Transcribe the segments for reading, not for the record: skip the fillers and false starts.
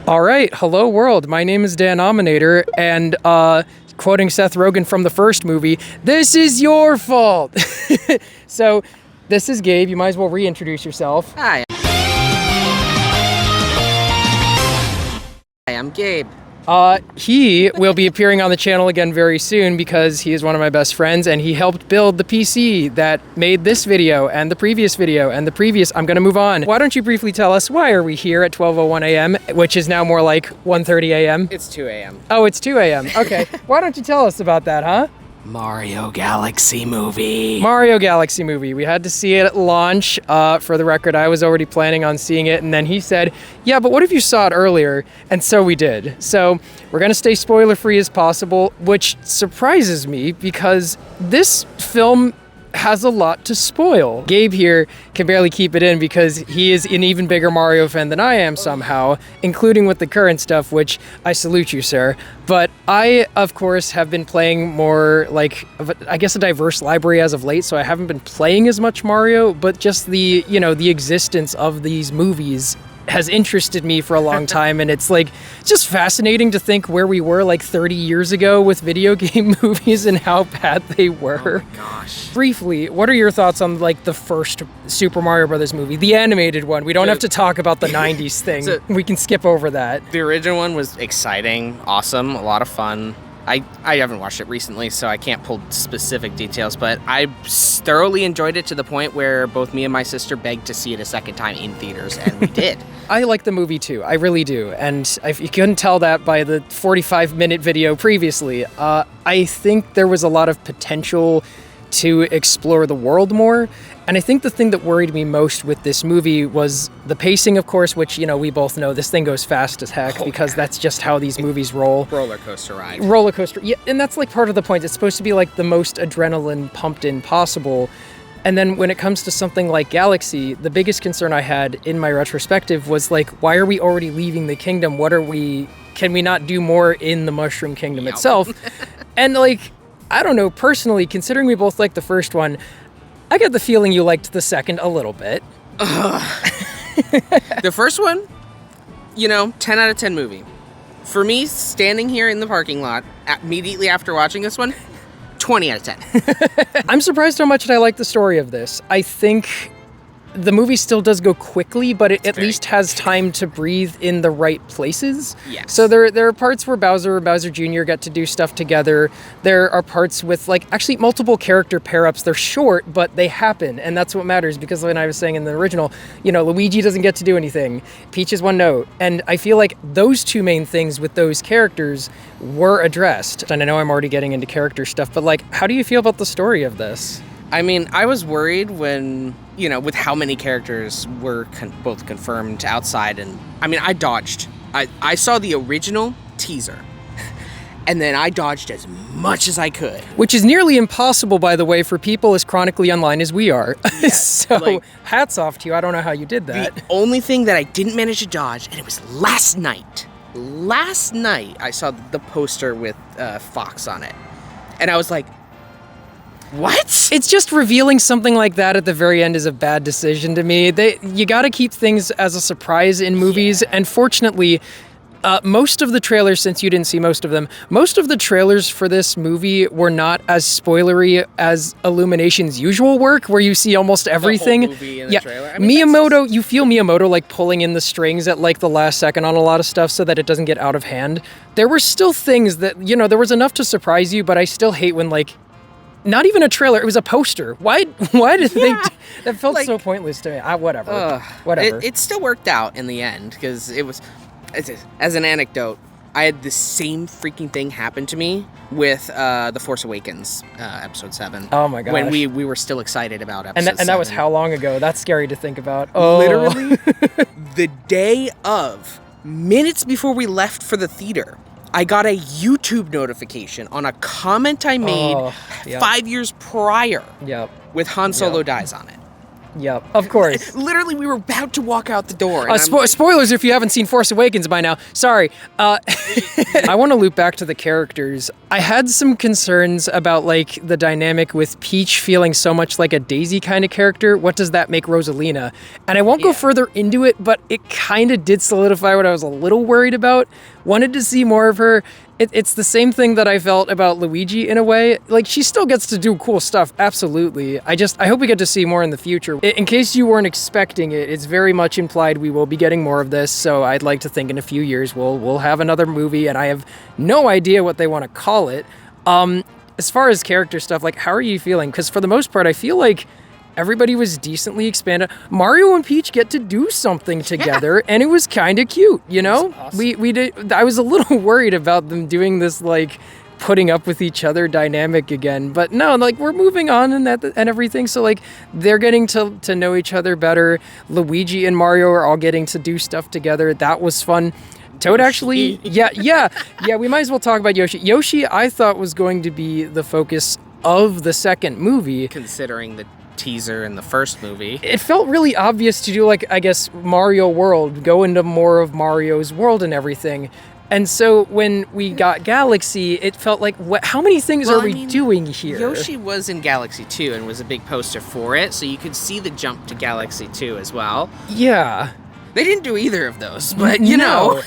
All right, hello world. My name is Dan Ominator, and quoting Seth Rogen from the first movie, this is your fault. So, this is Gabe. You might as well reintroduce yourself. Hi, I'm Gabe. He will be appearing on the channel again very soon because he is one of my best friends and he helped build the PC that made this video and the previous video and the previous. I'm going to move on. Why don't you briefly tell us why are we here at 12:01 a.m., which is now more like 1:30 a.m.? It's 2 a.m. Oh, it's 2 a.m. Okay. Why don't you tell us about that, huh? Mario Galaxy movie. Mario Galaxy movie. We had to see it at launch. For the record, I was already planning on seeing it, and then he said, yeah, but what if you saw it earlier? And so we did. So we're going to stay spoiler-free as possible, which surprises me because this film has a lot to spoil. Gabe here can barely keep it in because he is an even bigger Mario fan than I am somehow, including with the current stuff, which I salute you, sir. But I, of course, have been playing more like, I guess, a diverse library as of late, so I haven't been playing as much Mario, but just the, the existence of these movies has interested me for a long time, and it's just fascinating to think where we were 30 years ago with video game movies and how bad they were. Oh my gosh. Briefly, what are your thoughts on the first Super Mario Brothers movie, the animated one? We don't have to talk about the 90s thing. We can skip over that. The original one was exciting, awesome, a lot of fun. I haven't watched it recently, so I can't pull specific details, but I thoroughly enjoyed it to the point where both me and my sister begged to see it a second time in theaters, and we did. I like the movie too, I really do, and if you couldn't tell that by the 45-minute video previously, I think there was a lot of potential to explore the world more. And I think the thing that worried me most with this movie was the pacing, of course, which, we both know this thing goes fast as heck because that's just how these movies roll. Roller coaster ride. Roller coaster. Yeah, and that's part of the point. It's supposed to be the most adrenaline pumped in possible. And then when it comes to something like Galaxy, the biggest concern I had in my retrospective was why are we already leaving the kingdom? Can we not do more in the Mushroom Kingdom itself? And I don't know, personally, considering we both liked the first one, I get the feeling you liked the second a little bit. The first one, 10 out of 10 movie. For me, standing here in the parking lot immediately after watching this one, 20 out of 10. I'm surprised how much I like the story of this. I think the movie still does go quickly, but it at least has time to breathe in the right places. Yes. So there are parts where Bowser and Bowser Jr. get to do stuff together. There are parts with actually multiple character pair-ups. They're short, but they happen, and that's what matters because when I was saying in the original, Luigi doesn't get to do anything. Peach is one note. And I feel like those two main things with those characters were addressed. And I know I'm already getting into character stuff, but how do you feel about the story of this? I mean, I was worried when, with how many characters were both confirmed outside, and I dodged. I saw the original teaser, and then I dodged as much as I could. Which is nearly impossible, by the way, for people as chronically online as we are. Yes, so hats off to you. I don't know how you did that. The only thing that I didn't manage to dodge, and it was last night. Last night, I saw the poster with Fox on it, and I was like, what? It's just revealing something like that at the very end is a bad decision to me. You got to keep things as a surprise in movies, and fortunately, most of the trailers, since you didn't see most of them, most of the trailers for this movie were not as spoilery as Illumination's usual work, where you see almost everything. The whole movie in the trailer. Miyamoto, you feel Miyamoto pulling in the strings at the last second on a lot of stuff so that it doesn't get out of hand. There were still things that, there was enough to surprise you, but I still hate when not even a trailer, it was a poster. Why did they... That felt so pointless to me. Whatever. It still worked out in the end, because it was... As an anecdote, I had the same freaking thing happen to me with The Force Awakens, Episode 7. Oh my gosh. When we were still excited about Episode 7. And that was how long ago? That's scary to think about. Oh. Literally, the day of, minutes before we left for the theater, I got a YouTube notification on a comment I made 5 years prior with Han Solo dies on it. Yep, of course. Literally, we were about to walk out the door. And Spoilers if you haven't seen Force Awakens by now. Sorry. I want to loop back to the characters. I had some concerns about like the dynamic with Peach feeling so much like a Daisy kind of character. What does that make Rosalina? And I won't go further into it, but it kind of did solidify what I was a little worried about. Wanted to see more of her. It's the same thing that I felt about Luigi in a way. Like, she still gets to do cool stuff, absolutely. I hope we get to see more in the future. In case you weren't expecting it, it's very much implied we will be getting more of this, so I'd like to think in a few years we'll have another movie, and I have no idea what they want to call it. As far as character stuff, like, how are you feeling? Because for the most part, I feel like everybody was decently expanded. Mario and Peach get to do something together, and it was kind of cute, you know? Awesome. We did. I was a little worried about them doing this, like, putting up with each other dynamic again, but no, like, we're moving on and everything. So like, they're getting to know each other better. Luigi and Mario are all getting to do stuff together. That was fun. Toad actually, yeah. We might as well talk about Yoshi. Yoshi, I thought was going to be the focus of the second movie, considering the teaser in the first movie. It felt really obvious to do, like, I guess, Mario World, go into more of Mario's world and everything. And so when we got Galaxy, it felt like, how many things are we doing here? Yoshi was in Galaxy 2 and was a big poster for it, so you could see the jump to Galaxy 2 as well. Yeah. They didn't do either of those, but you know.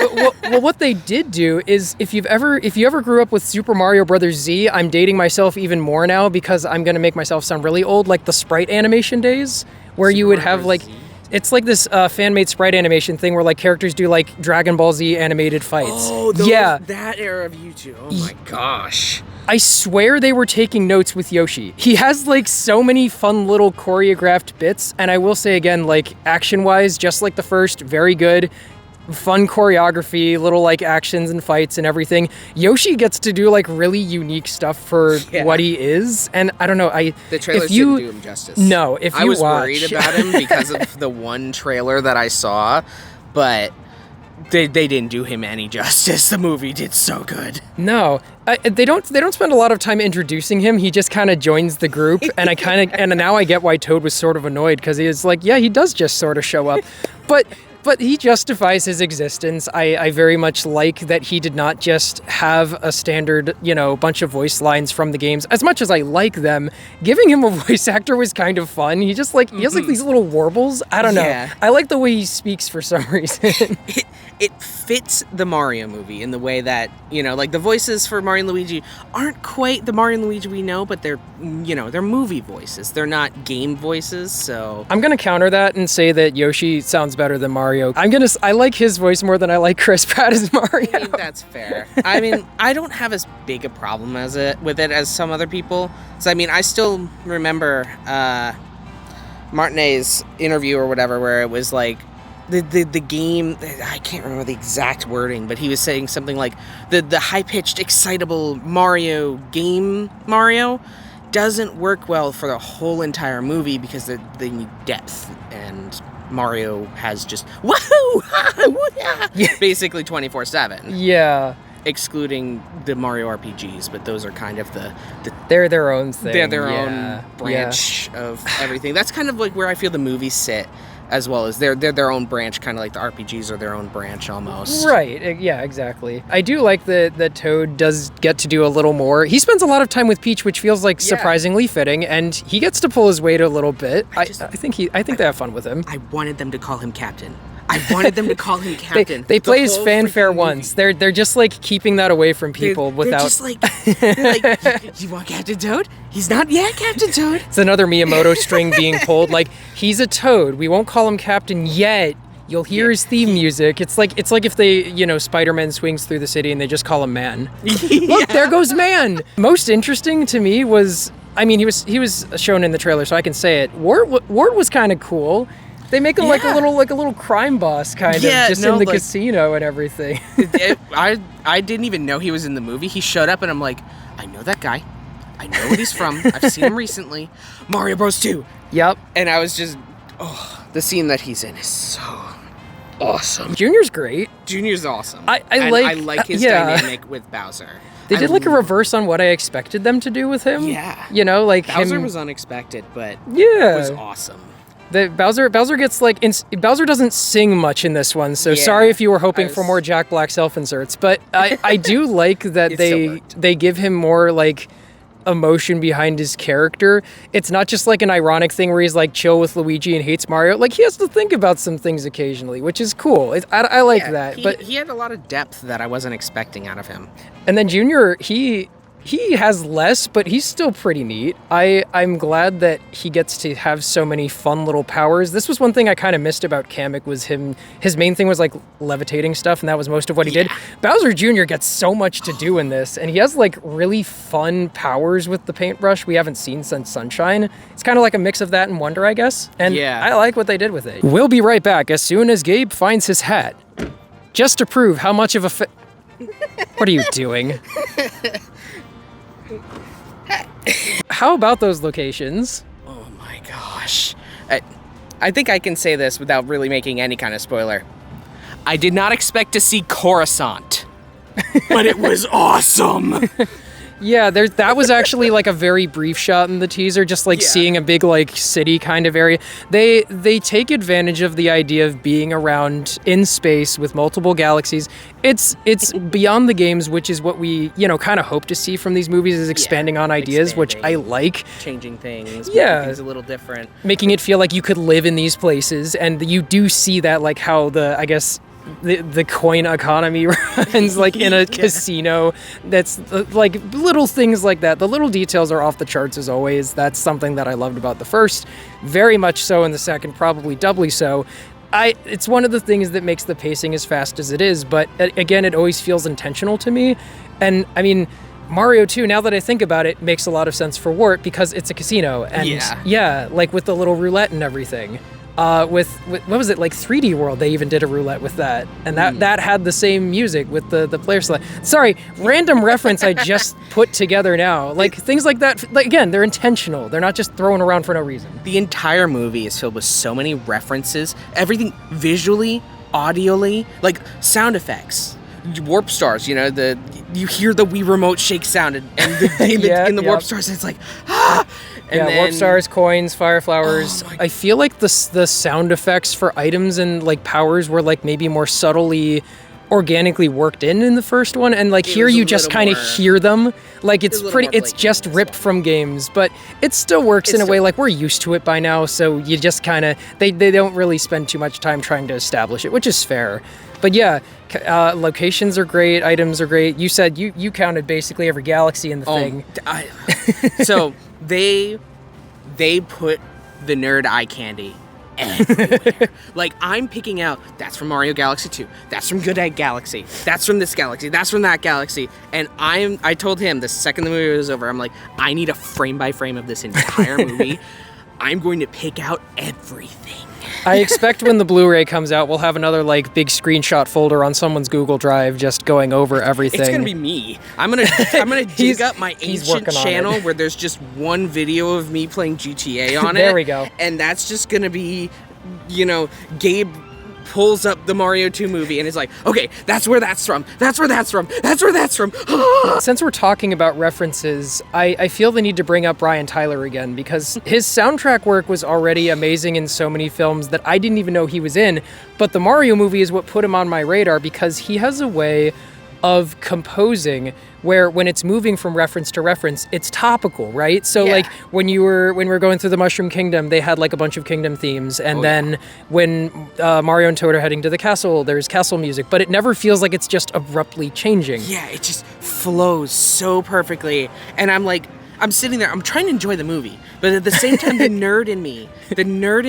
well, what they did do is, if you ever grew up with Super Mario Bros. Z, I'm dating myself even more now because I'm gonna make myself sound really old, like the sprite animation days, where you would have like, it's like this fan-made sprite animation thing where like characters do like Dragon Ball Z animated fights. Oh, that era of YouTube. Oh my gosh. I swear they were taking notes with Yoshi. He has like so many fun little choreographed bits, and I will say again, like action-wise, just like the first, very good. Fun choreography, little like actions and fights and everything. Yoshi gets to do like really unique stuff for what he is, and I don't know. The trailers didn't do him justice. No, I was worried about him because of the one trailer that I saw, but they didn't do him any justice. The movie did so good. No, they don't spend a lot of time introducing him. He just kind of joins the group, and and now I get why Toad was sort of annoyed, because he is like, yeah, he does just sort of show up, But he justifies his existence. I very much like that he did not just have a standard, bunch of voice lines from the games. As much as I like them, giving him a voice actor was kind of fun. He just he has like these little warbles. I don't know. I like the way he speaks for some reason. It fits the Mario movie in the way that, like the voices for Mario and Luigi aren't quite the Mario and Luigi we know, but they're movie voices. They're not game voices, so. I'm going to counter that and say that Yoshi sounds better than Mario. I like his voice more than I like Chris Pratt as Mario. I mean, that's fair. I mean, I don't have as big a problem with it as some other people. So, I mean, I still remember Martinet's interview or whatever, where it was like, the game, I can't remember the exact wording, but he was saying something like the high-pitched, excitable Mario doesn't work well for the whole entire movie because they need depth, and Mario has just woohoo, basically 24/7. Yeah. Excluding the Mario RPGs, but those are kind of they're their own thing. They're their own branch of everything. That's kind of like where I feel the movies sit, as well as they're their own branch, kind of like the RPGs are their own branch almost. Right, yeah, exactly. I do like that Toad does get to do a little more. He spends a lot of time with Peach, which feels like surprisingly fitting, and he gets to pull his weight a little bit. I think they have fun with him. I wanted them to call him Captain. They play his fanfare once. They're just like keeping that away from people without. They're like, you want Captain Toad? He's not yet Captain Toad. It's another Miyamoto string being pulled. Like, he's a Toad. We won't call him Captain yet. You'll hear his theme music. It's like if they, Spider-Man swings through the city and they just call him Man. Look, there goes Man. Most interesting to me was, I mean, he was shown in the trailer, so I can say it. Ward was kind of cool. They make him like a little crime boss kind of, just in the casino and everything. I didn't even know he was in the movie. He showed up and I'm like, I know that guy. I know what he's from. I've seen him recently. Mario Bros. 2. Yep. And I was just, the scene that he's in is awesome. Junior's great. Junior's awesome. I like his yeah. dynamic with Bowser. They did like a reverse on what I expected them to do with him. Yeah. You know, like Bowser him, was unexpected, but yeah, was awesome. Bowser gets like Bowser doesn't sing much in this one, so Yeah, sorry if you were hoping for more Jack Black self-inserts, but I do like that they give him more like emotion behind his character. It's not just like an ironic thing where he's like chill with Luigi and hates Mario. Like he has to think about some things occasionally, which is cool. I like that. But he had a lot of depth that I wasn't expecting out of him. And then Junior, he has less, but he's still pretty neat. I'm glad that he gets to have so many fun little powers. This was one thing I kind of missed about Kamek was his main thing was like levitating stuff, and that was most of what he did. Bowser Jr. gets so much to do in this, and he has like really fun powers with the paintbrush we haven't seen since Sunshine. It's kind of like a mix of that and Wonder, I guess. And I like what they did with it. We'll be right back as soon as Gabe finds his hat. Just to prove how much of a What are you doing? How about those locations? Oh my gosh. I think I can say this without really making any kind of spoiler. I did not expect to see Coruscant, but it was awesome. Yeah, that was actually like a very brief shot in the teaser, just like seeing a big like city kind of area. They take advantage of the idea of being around in space with multiple galaxies. It's beyond the games, which is what we, kind of hope to see from these movies, is expanding on ideas, which I like. Changing things, making things a little different. Making it feel like you could live in these places, and you do see that, like how the coin economy runs like in a casino. That's like little things like that. The little details are off the charts as always. That's something that I loved about the first, very much so in the second, probably doubly so. It's one of the things that makes the pacing as fast as it is, but again, it always feels intentional to me. And I mean, Mario 2, now that I think about it, makes a lot of sense for Wart because it's a casino, and like with the little roulette and everything. With what was it, like 3D World, they even did a roulette with that, and that had the same music with the player select. Sorry, random reference I just put together now. Like things like that, like again, they're intentional. They're not just thrown around for no reason. The entire movie is filled with so many references, everything visually, audially, like sound effects. Warp stars, you hear the Wii remote shake sound, and in the warp stars, it's like And then, warp stars, coins, fire flowers. I feel like the sound effects for items and like powers were like maybe more subtly, organically worked in the first one, and like here you just kind of hear them. Like it's just ripped from games, but it still works in a way like we're used to it by now. So you just kind of they don't really spend too much time trying to establish it, which is fair. But yeah, locations are great, items are great. You said you counted basically every galaxy in the thing. So they put the nerd eye candy everywhere. Like I'm picking out, that's from Mario Galaxy 2, that's from Good Egg Galaxy, that's from this galaxy, that's from that galaxy, and I told him the second the movie was over, I'm like, I need a frame by frame of this entire movie. I'm going to pick out everything. I expect when the Blu-ray comes out, we'll have another like big screenshot folder on someone's Google Drive just going over everything. It's gonna be me. I'm gonna dig up my ancient channel where there's just one video of me playing GTA on it. There we go. And that's just gonna be, Gabe pulls up the Mario 2 movie and is like, okay, that's where that's from. That's where that's from. That's where that's from. Since we're talking about references, I feel the need to bring up Brian Tyler again because his soundtrack work was already amazing in so many films that I didn't even know he was in. But the Mario movie is what put him on my radar because he has a way of composing where when it's moving from reference to reference, it's topical, right? So like when we were going through the Mushroom Kingdom, they had like a bunch of kingdom themes. And then when Mario and Toad are heading to the castle, there's castle music, but it never feels like it's just abruptly changing. Yeah, it just flows so perfectly. And I'm sitting there, I'm trying to enjoy the movie, but at the same time, the nerd in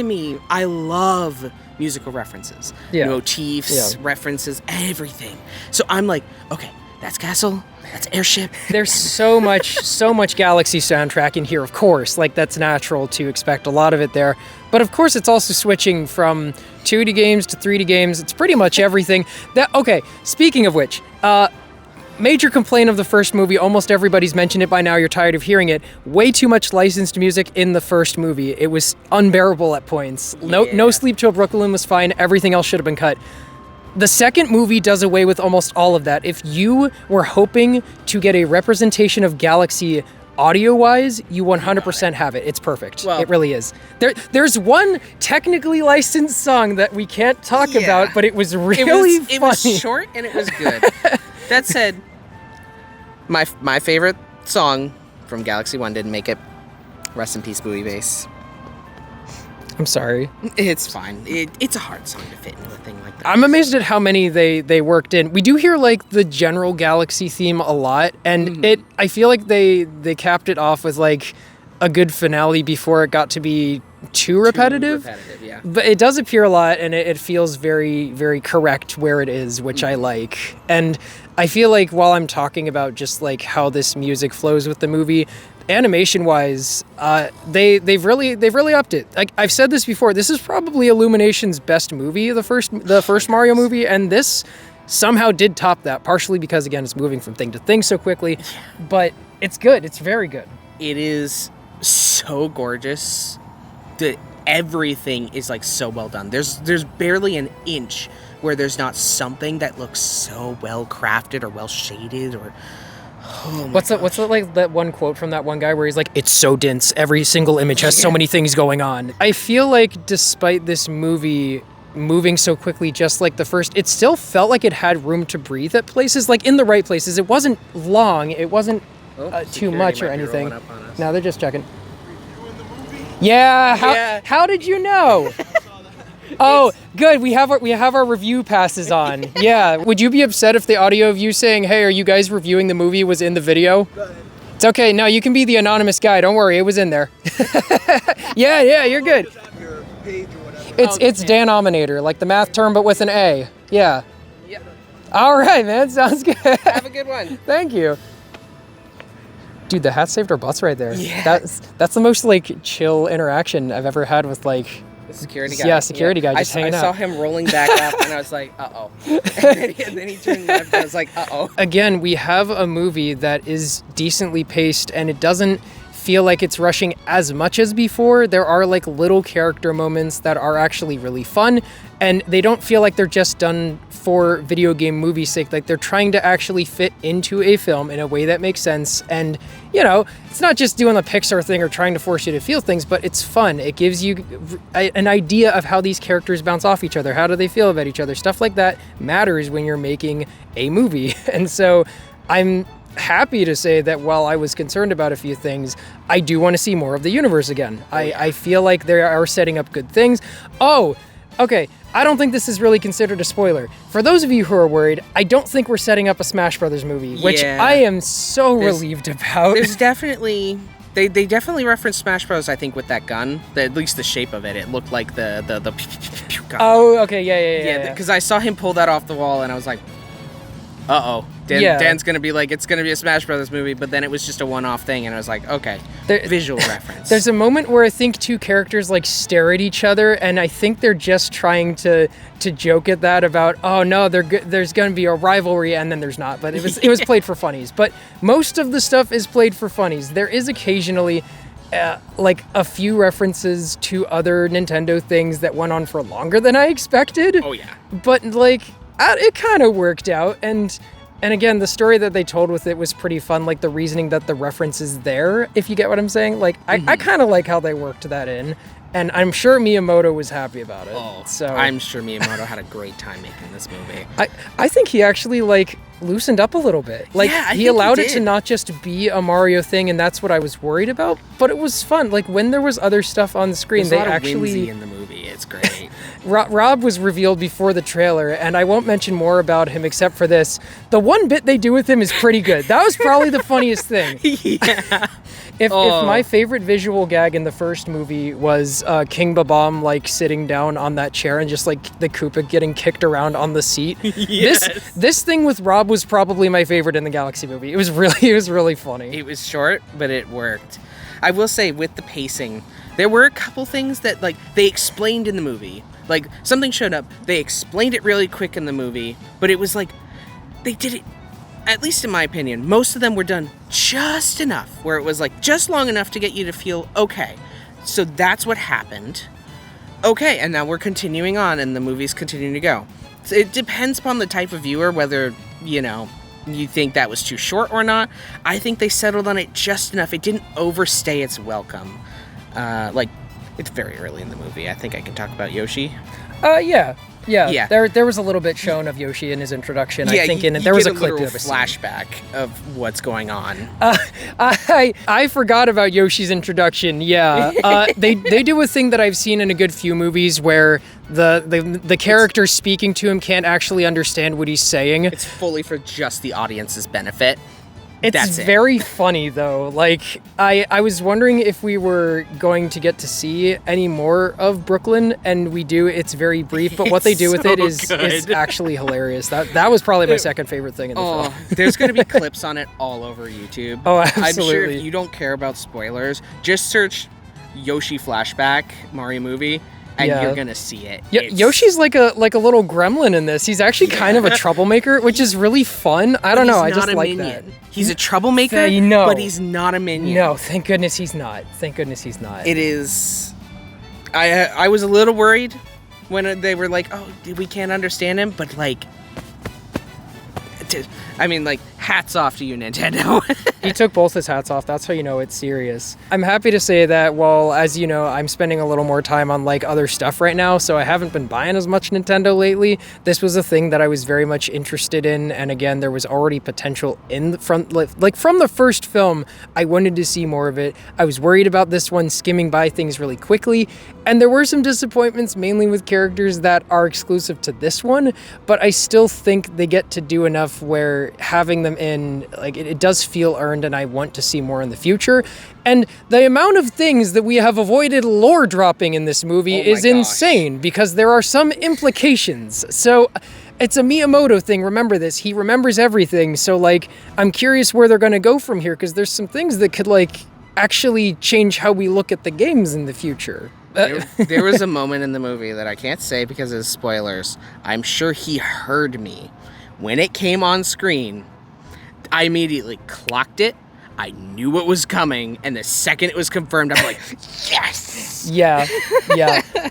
me, I love musical references, motifs, references, everything. So I'm like, okay, that's castle, that's airship. There's so much Galaxy soundtrack in here, of course. Like, that's natural to expect a lot of it there. But of course, it's also switching from 2D games to 3D games. It's pretty much everything. Okay, speaking of which, major complaint of the first movie, almost everybody's mentioned it by now, you're tired of hearing it, way too much licensed music in the first movie. It was unbearable at points. No Sleep Till Brooklyn was fine, everything else should have been cut. The second movie does away with almost all of that. If you were hoping to get a representation of Galaxy audio-wise, you 100% have it. It's perfect. Well, it really is. There's one technically licensed song that we can't talk about, but it was really funny. It was short and it was good. That said, my favorite song from Galaxy 1 didn't make it. Rest in peace, Bowie Bass. I'm sorry. It's fine. It's a hard song to fit into a thing like that. I'm amazed at how many they worked in. We do hear like the general Galaxy theme a lot, and I feel like they capped it off with like a good finale before it got to be too repetitive. Yeah. But it does appear a lot, and it feels very, very correct where it is, which I like. And I feel like while I'm talking about just like how this music flows with the movie, animation-wise, they've really upped it. Like I've said this before, this is probably Illumination's best movie, the first Mario movie, and this somehow did top that, partially because again it's moving from thing to thing so quickly, but it's good. It's very good. It is so gorgeous. Everything is like so well done. There's barely an inch where there's not something that looks so well crafted or well shaded or what's like that one quote from that one guy where he's like, it's so dense, every single image has so many things going on. I feel like despite this movie moving so quickly, just like the first, it still felt like it had room to breathe at places, like in the right places. It wasn't long, it wasn't too much or anything. No, they're just checking. Yeah, how did you know? Oh, good. We have our review passes on. Yeah. Would you be upset if the audio of you saying, "Hey, are you guys reviewing the movie?" was in the video? It's okay. No, you can be the anonymous guy. Don't worry. It was in there. Yeah, you're good. It's Dan Ominator, like the math term, but with an A. Yeah. Yep. All right, man. Sounds good. Have a good one. Thank you. Dude, the hat saved our butts right there. Yeah. That's the most like chill interaction I've ever had with like the security guy. Yeah, security guy just hanging out. I saw him rolling back up and I was like, uh-oh. And then he turned left and I was like, uh-oh. Again, we have a movie that is decently paced and it doesn't feel like it's rushing as much as before. There are like little character moments that are actually really fun, and they don't feel like they're just done for video game movie sake. Like they're trying to actually fit into a film in a way that makes sense. And you know, it's not just doing the Pixar thing or trying to force you to feel things, but it's fun. It gives you an idea of how these characters bounce off each other. How do they feel about each other? Stuff like that matters when you're making a movie. And so I'm happy to say that while I was concerned about a few things, I do want to see more of the universe again. I feel like they are setting up good things. Oh, okay. I don't think this is really considered a spoiler. For those of you who are worried, I don't think we're setting up a Smash Brothers movie, which I am so relieved about. There's definitely... They definitely referenced Smash Bros. I think with that gun. At least the shape of it. It looked like the gun. Oh, okay, yeah. Because I saw him pull that off the wall, and I was like, uh-oh. Dan's going to be like, it's going to be a Smash Brothers movie, but then it was just a one-off thing, and I was like, okay, visual reference. There's a moment where I think two characters, like, stare at each other, and I think they're just trying to joke at that about, oh, no, there's going to be a rivalry, and then there's not, but it was played for funnies. But most of the stuff is played for funnies. There is occasionally... like a few references to other Nintendo things that went on for longer than I expected. Oh, yeah. But, like, it kind of worked out, and again, the story that they told with it was pretty fun, like the reasoning that the reference is there, if you get what I'm saying. Like, I kind of like how they worked that in, and I'm sure Miyamoto was happy about it. Oh, so I'm sure Miyamoto had a great time making this movie. I think he actually, like, loosened up a little bit. Like, he allowed it to not just be a Mario thing, and that's what I was worried about, but it was fun. Like, when there was other stuff on the screen, There's a lot of whimsy in the movie. It's great. Rob was revealed before the trailer, and I won't mention more about him except for this. The one bit they do with him is pretty good. That was probably the funniest thing. Yeah. If my favorite visual gag in the first movie was King Babam, like, sitting down on that chair and just, like, the Koopa getting kicked around on the seat. Yes. This thing with Rob was probably my favorite in the Galaxy movie. It was really funny. It was short, but it worked. I will say, with the pacing, there were a couple things that, like, they explained in the movie. Like, something showed up, they explained it really quick in the movie, but it was like, they did it at least in my opinion, most of them were done just enough, where it was like just long enough to get you to feel okay. So that's what happened. Okay, and now we're continuing on, and the movie's continuing to go. So it depends upon the type of viewer, whether, you know, you think that was too short or not. I think they settled on it just enough. It didn't overstay its welcome. Like, it's very early in the movie. I think I can talk about Yoshi. Yeah. There was a little bit shown of Yoshi in his introduction. I think there was a clip of a flashback of what's going on. I forgot about Yoshi's introduction. Yeah, they do a thing that I've seen in a good few movies where the character speaking to him can't actually understand what he's saying. It's fully for just the audience's benefit. It's very funny, though. Like, I was wondering if we were going to get to see any more of Brooklyn, and we do. It's very brief, but what they do with it is actually hilarious. That was probably my second favorite thing in the film. There's going to be clips on it all over YouTube. Oh, absolutely. I'm sure if you don't care about spoilers, just search Yoshi flashback Mario movie, and you're gonna see it. Yoshi's like a little gremlin in this. He's actually kind of a troublemaker, which is really fun. I don't know. I just like that. He's a troublemaker, but he's not a minion. No, thank goodness he's not. It is. I was a little worried when they were like, "Oh, we can't understand him," but like, I mean, like, hats off to you, Nintendo. He took both his hats off. That's how you know it's serious. I'm happy to say that, well, as you know, I'm spending a little more time on, like, other stuff right now, so I haven't been buying as much Nintendo lately. This was a thing that I was very much interested in, and again, there was already potential from the first film, I wanted to see more of it. I was worried about this one skimming by things really quickly, and there were some disappointments, mainly with characters that are exclusive to this one, but I still think they get to do enough where having them in, like, it does feel earned, and I want to see more in the future. And the amount of things that we have avoided lore dropping in this movie is insane, because there are some implications. So it's a Miyamoto thing, remember this. He remembers everything, so, like, I'm curious where they're going to go from here, because there's some things that could, like, actually change how we look at the games in the future. There was a moment in the movie that I can't say because of spoilers. I'm sure he heard me. When it came on screen, I immediately clocked it. I knew what was coming, and the second it was confirmed, I'm like, yes! Yeah.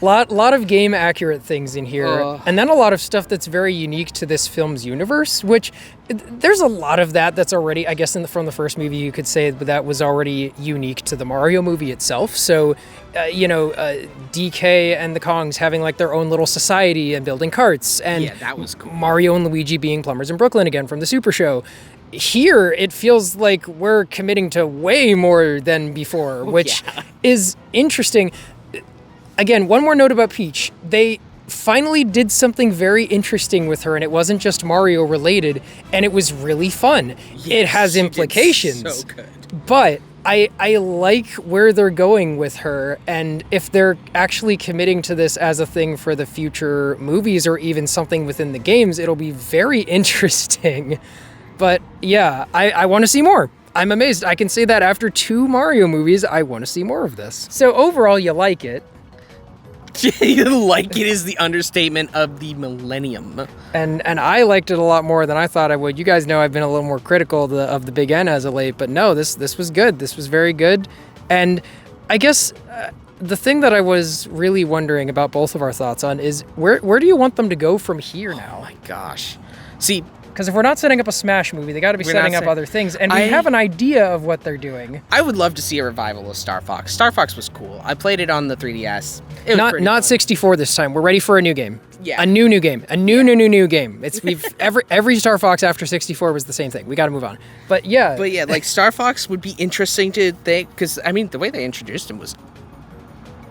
Lot of game-accurate things in here, and then a lot of stuff that's very unique to this film's universe, which, there's a lot of that's already, I guess, from the first movie, you could say that was already unique to the Mario movie itself, so, DK and the Kongs having, like, their own little society and building carts, and that was cool. Mario and Luigi being plumbers in Brooklyn again from the Super Show. Here, it feels like we're committing to way more than before, which is interesting. Again, one more note about Peach. They finally did something very interesting with her, and it wasn't just Mario related, and it was really fun. It has implications. So good. But I like where they're going with her, and if they're actually committing to this as a thing for the future movies or even something within the games, it'll be very interesting. But yeah, I want to see more. I'm amazed. I can say that after 2 Mario movies, I want to see more of this. So overall, you like it. You like it is the understatement of the millennium. And I liked it a lot more than I thought I would. You guys know I've been a little more critical of the Big N as of late, but no, this was good. This was very good. And I guess the thing that I was really wondering about both of our thoughts on is where do you want them to go from here now? Oh my gosh. See, because if we're not setting up a Smash movie, they got to be setting up other things, and we have an idea of what they're doing. I would love to see a revival of Star Fox. Star Fox was cool. I played it on the 3DS. It was not 64 this time. We're ready for a new game. Yeah, a new game. A new game. It's every Star Fox after 64 was the same thing. We got to move on. But yeah, like Star Fox would be interesting to think, because I mean the way they introduced him was.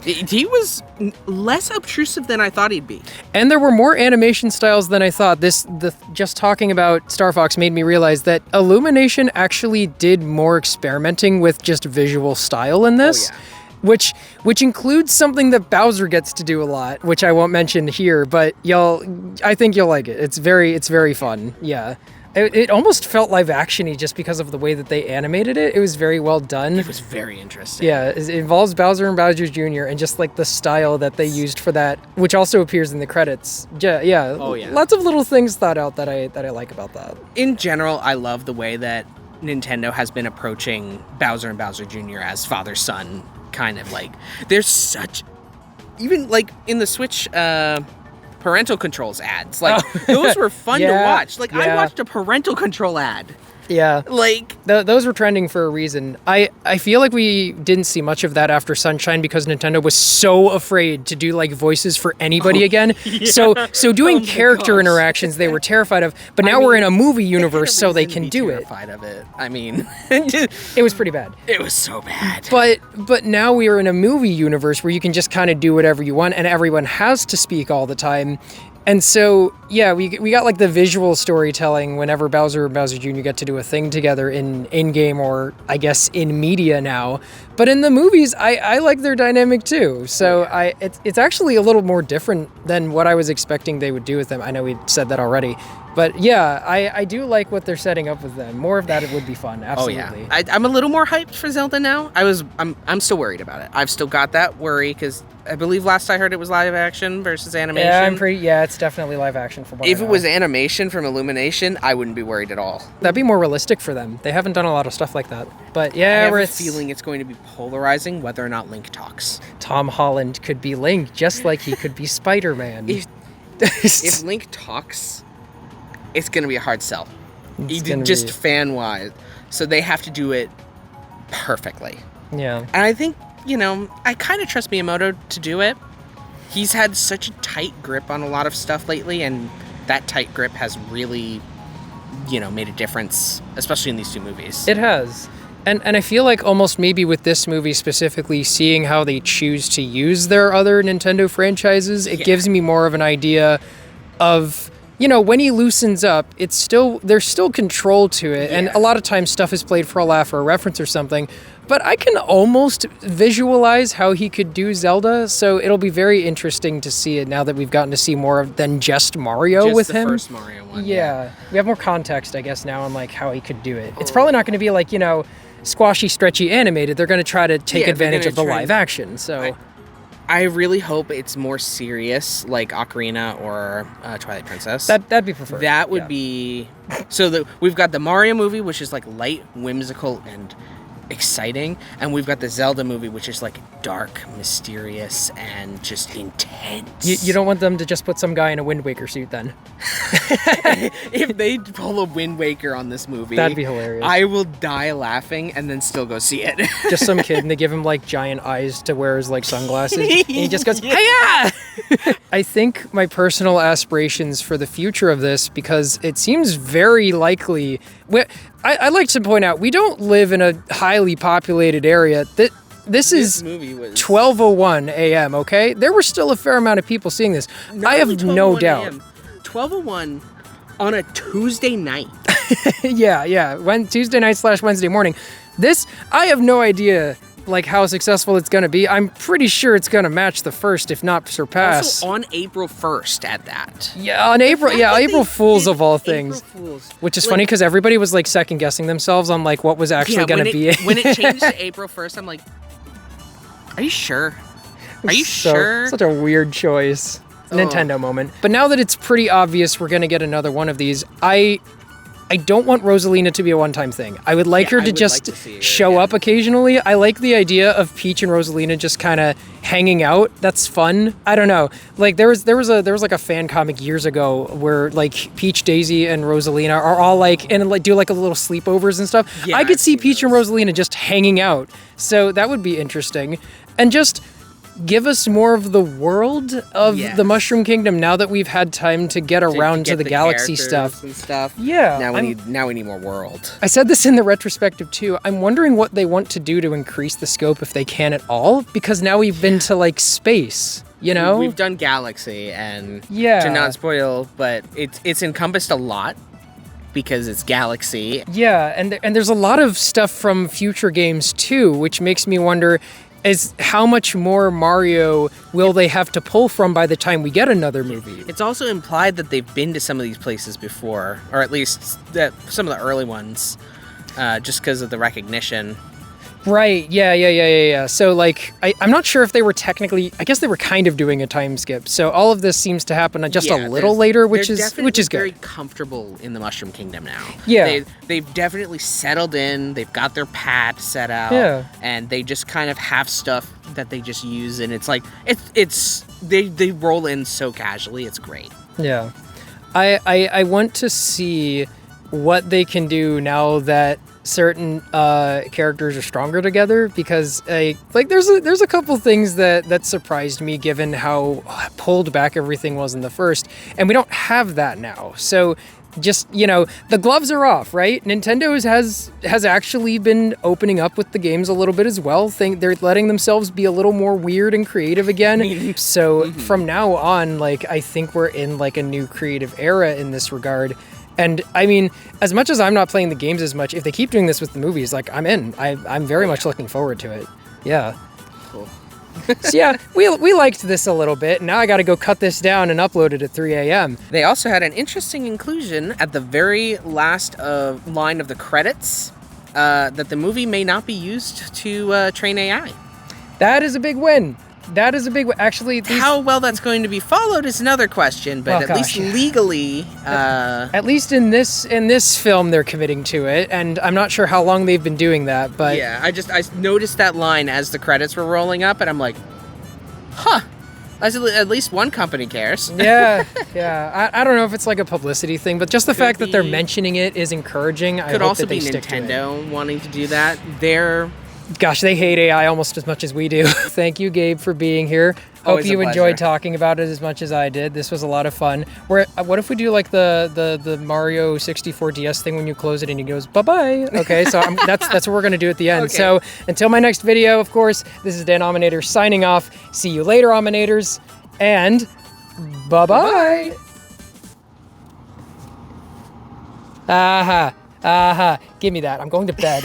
He was less obtrusive than I thought he'd be. And there were more animation styles than I thought. Just talking about Star Fox made me realize that Illumination actually did more experimenting with just visual style in this. Oh, yeah. Which includes something that Bowser gets to do a lot, which I won't mention here, but I think you'll like it. It's very fun. Yeah. It almost felt live action-y just because of the way that they animated it. It was very well done. It was very interesting. Yeah, it involves Bowser and Bowser Jr. and just like the style that they used for that, which also appears in the credits. Yeah. Oh, yeah. Lots of little things thought out that I like about that. In general, I love the way that Nintendo has been approaching Bowser and Bowser Jr. as father-son, kind of like. There's such... Even like in the Switch... parental controls ads, like those were fun to watch. Like I watched a parental control ad. Yeah, like those were trending for a reason. I feel like we didn't see much of that after Sunshine because Nintendo was so afraid to do like voices for anybody again. Yeah. So doing character interactions they were terrified of. But now we're in a movie universe, so they can do it. Terrified of it. I mean, it was pretty bad. It was so bad. But now we are in a movie universe where you can just kind of do whatever you want, and everyone has to speak all the time. And so, yeah, we got like the visual storytelling whenever Bowser and Bowser Jr. get to do a thing together in-game or I guess in media now. But in the movies, I like their dynamic too. So it's actually a little more different than what I was expecting they would do with them. I know we said that already. But yeah, I do like what they're setting up with them. More of that, it would be fun. Absolutely. Oh yeah, I'm a little more hyped for Zelda now. I'm still worried about it. I've still got that worry because I believe last I heard it was live action versus animation. Yeah, it's definitely live action from what I know. If it was animation from Illumination, I wouldn't be worried at all. That'd be more realistic for them. They haven't done a lot of stuff like that. But yeah, I have a feeling it's going to be polarizing whether or not Link talks. Tom Holland could be Link just like he could be Spider-Man. If Link talks, it's going to be a hard sell. Just fan-wise. So they have to do it perfectly. Yeah. And I think, I kind of trust Miyamoto to do it. He's had such a tight grip on a lot of stuff lately, and that tight grip has really, made a difference, especially in these two movies. It has. And I feel like almost maybe with this movie specifically, seeing how they choose to use their other Nintendo franchises, it gives me more of an idea of, when he loosens up, there's still control to it. Yeah. And a lot of times stuff is played for a laugh or a reference or something. But I can almost visualize how he could do Zelda, so it'll be very interesting to see it now that we've gotten to see more than just Mario with him. Just the first Mario one. Yeah. We have more context, I guess, now on like how he could do it. It's probably not going to be like, squashy, stretchy, animated. They're going to try to take advantage of the live action. So I really hope it's more serious, like Ocarina or Twilight Princess. That'd be preferred. That would be... So we've got the Mario movie, which is like light, whimsical, and exciting, and we've got the Zelda movie, which is like dark, mysterious, and just intense. You don't want them to just put some guy in a Wind Waker suit then? If they pull a Wind Waker on this movie, that'd be hilarious. I will die laughing and then still go see it. Just some kid, and they give him like giant eyes to wear as like sunglasses, and he just goes, "Hiya!" I think my personal aspirations for the future of this, because it seems very likely. I'd like to point out, we don't live in a highly populated area. This is movie was 12:01 a.m., okay? There were still a fair amount of people seeing this. I have no doubt. 12:01 on a Tuesday night. Yeah. Tuesday night / Wednesday morning. I have no idea like how successful it's going to be. I'm pretty sure it's going to match the first, if not surpass. Also on April 1st at that. Yeah, on April Fools of all things. Which is funny because everybody was like second guessing themselves on like what was actually going to be it. When it changed to April 1st, I'm like, are you sure? Are you sure? Such a weird choice. Nintendo moment. But now that it's pretty obvious we're going to get another one of these, I don't want Rosalina to be a one-time thing. I would like her to just show up occasionally. I like the idea of Peach and Rosalina just kind of hanging out. That's fun. I don't know. Like there was like a fan comic years ago where like Peach, Daisy, and Rosalina are all like and like do like a little sleepovers and stuff. Yeah, I could see Peach and Rosalina just hanging out. So that would be interesting. And just give us more of the world of the Mushroom Kingdom now that we've had time to get around to the galaxy stuff. And stuff. Yeah. Now we need more world. I said this in the retrospective too. I'm wondering what they want to do to increase the scope if they can at all, because now we've been to like space. We've done galaxy, and to not spoil, but it's encompassed a lot because it's galaxy. Yeah, and there's a lot of stuff from future games too, which makes me wonder, is how much more Mario will they have to pull from by the time we get another movie? It's also implied that they've been to some of these places before, or at least that some of the early ones, just because of the recognition. Right, yeah. So, like, I'm not sure if they were technically, I guess they were kind of doing a time skip. So all of this seems to happen just a little later, which is good. Very comfortable in the Mushroom Kingdom now. Yeah. They've definitely settled in, they've got their pad set out, and they just kind of have stuff that they just use, and it's like, they roll in so casually, it's great. Yeah. I want to see what they can do now that certain characters are stronger together, because there's a couple things that surprised me given how pulled back everything was in the first, and we don't have that now. So just, the gloves are off, right? Nintendo has actually been opening up with the games a little bit as well. They're letting themselves be a little more weird and creative again. So from now on, I think we're in a new creative era in this regard. And I mean, as much as I'm not playing the games as much, if they keep doing this with the movies, I'm in. I'm very much looking forward to it. Yeah. Cool. So yeah, we liked this a little bit. Now I got to go cut this down and upload it at 3 a.m. They also had an interesting inclusion at the very last line of the credits, that the movie may not be used to train AI. That is a big win. Actually, how well that's going to be followed is another question, but least legally, at least in this film, they're committing to it, and I'm not sure how long they've been doing that. But yeah, I noticed that line as the credits were rolling up, and I'm like, huh. At least one company cares. yeah. I don't know if it's a publicity thing, but just the fact that they're mentioning it is encouraging. Could also be Nintendo wanting to do that. Gosh, they hate AI almost as much as we do. Thank you, Gabe, for being here. Hope you enjoyed talking about it as much as I did. This was a lot of fun. What if we do the Mario 64 DS thing when you close it and he goes, bye-bye? Okay, so that's what we're going to do at the end. Okay. So until my next video, of course, this is Dan Ominator signing off. See you later, Ominators, and bye-bye. Aha. Give me that. I'm going to bed.